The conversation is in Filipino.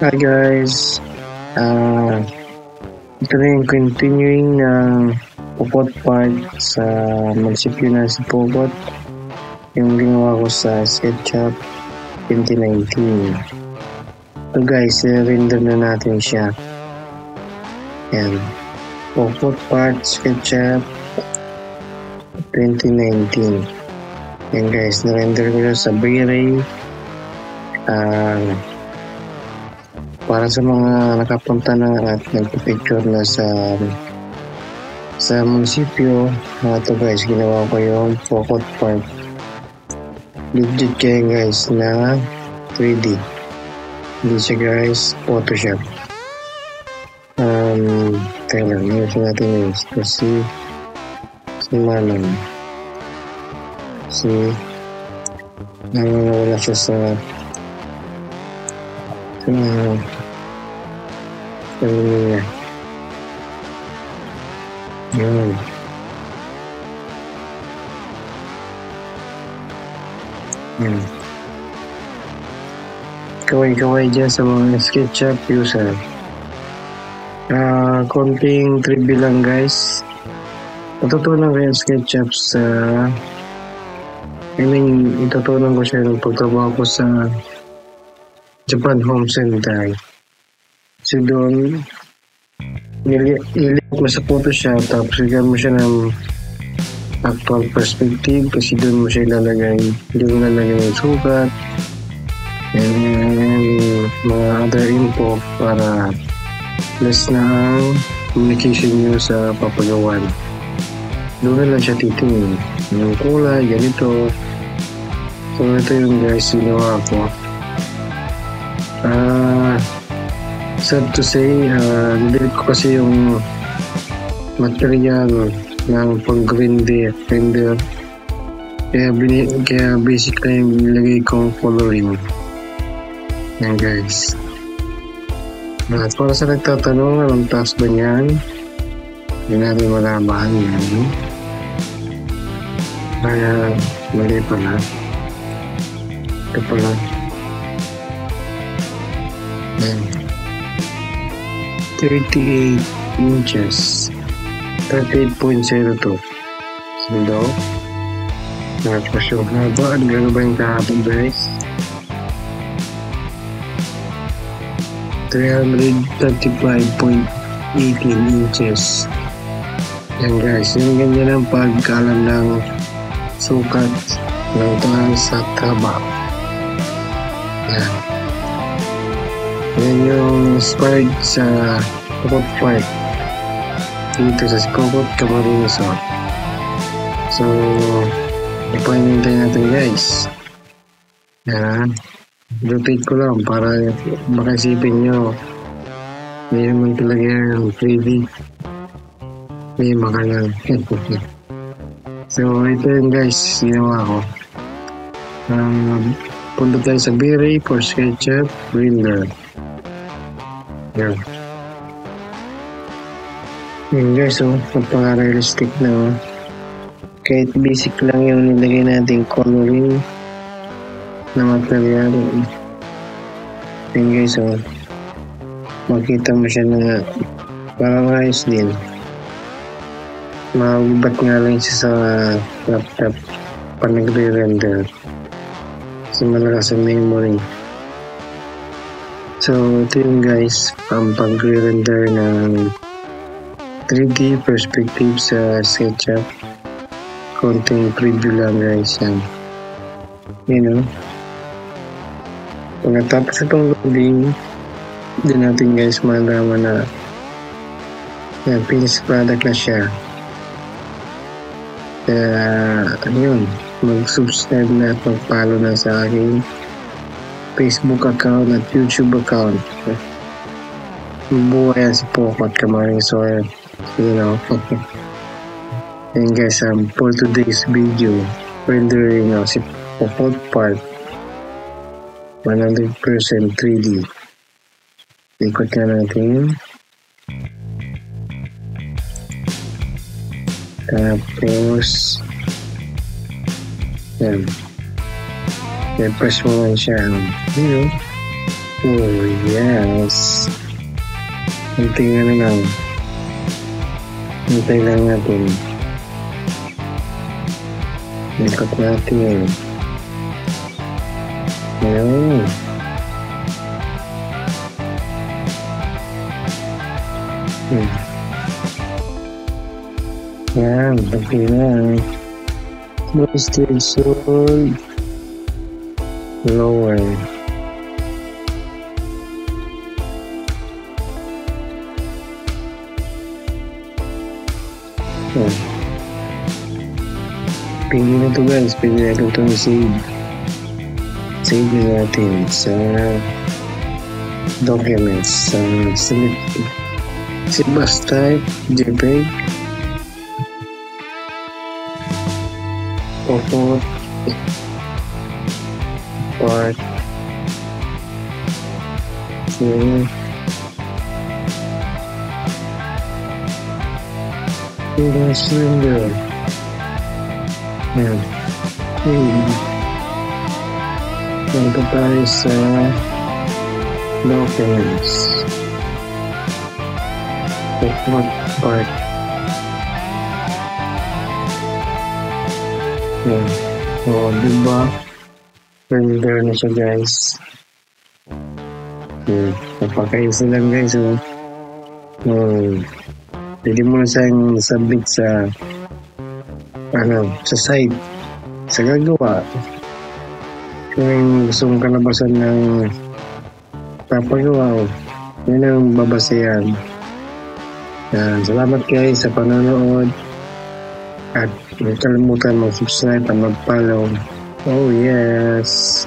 Hi guys, ah ito na yung continuing ng Pupot part sa munisipyo na si Pupot, yung ginawa ko sa SketchUp 2019. So guys, i-render na natin siya. Yan, Pupot part SketchUp 2019. Yan guys, na-render ko siya sa V-Ray. Para sa mga nakapunta na at nagpipicture na sa munisipyo, ito guys, ginawa ko yung Pupot part. Legit kayo guys na 3D. Hindi siya guys Photoshop. Teka lang, use natin yun. Si Manong. Wala siya sa niya. Yun. Kaway-kaway dyan sa mga SketchUp user. Konting trivia lang guys. Natutunan ko yung SketchUp sa itutunan ko siya ng pagtrabaho ko sa Japan Home Center. So doon, nilipat mo sa Photoshop, tapos bigyan mo siya ng actual perspective kasi doon mo siya ilalagay. Hindi mo lalagay yung sukat and mga other info para less na ang communication nyo sa papagawan. Doon na lang siya titingin. Yung kulay, ganito. So ito yung guys, ginawa ko. Sad to say, nidelete ko kasi yung material ng pag-render. Kaya basic na yung nilagay kong coloring. Yan guys. At para sa nagtatanong, anong task ba niyan? Hindi natin malaman yan. Kaya mali pala. Ito pala. Yan. 38 inches. 38.02. Sindo. Tapos yung haba. Ano gano'n ba yung kahapon guys? 335.18 inches. Yan guys. Yung ganyan ang pagkalan ng sukat ng taas at haba. Yan. Yan yung inspired sa Pupot part dito sa Pupot Camarines Resort. So ipahintay natin guys. Yan, rotate ko lang para makasipin nyo hindi naman talaga yung 3D, may makalang. So ito yun guys, ginawa ko. Punta tayo sa V-Ray for SketchUp render. Yan. Yan guys, napaka-realistic na. Kahit basic lang yung nilagay natin coloring na material. Yan guys, makita mo siya na parang ayos din. Magubat nga lang siya sa laptop pag nagre-render kasi malakas ang memory. So ito yung guys, ang pag-render ng 3D perspective sa SketchUp. Konting preview lang guys yan. Pagkatapos itong loading, din natin guys malaman na yan, finished product na siya. Kaya yun, mag-subscribe na at mag-follow na sa aking Facebook account at YouTube account. Buhay si Pupot Camarines Resort. And guys, for today's video, rendering si Pupot part 100% 3D. Ikot na natin. Tapos yan. I-press mo lang siya. Oh, yes. Hintay na lang. Hintay lang natin. Likat natin. Ayan. Yan, okay na. Wasted soul. Lower. Yan. Pili na to guys. Pili na itong save. Save na natin sa documents. Select. Save as type. JPEG. Photo. Part. Save. Cylinder. Yan. Punta tayo sa documents. What part? Yan. O, diba? Render na siya guys. Napaka-easy lang guys. Pwede mo na siyang submit sa sa site, sa gagawa. Kung gusto mong kalabasan ng papagawa, yun ang babasayan. Salamat guys sa panonood at huwag kalimutan mag-subscribe at mag-follow. Oh yes!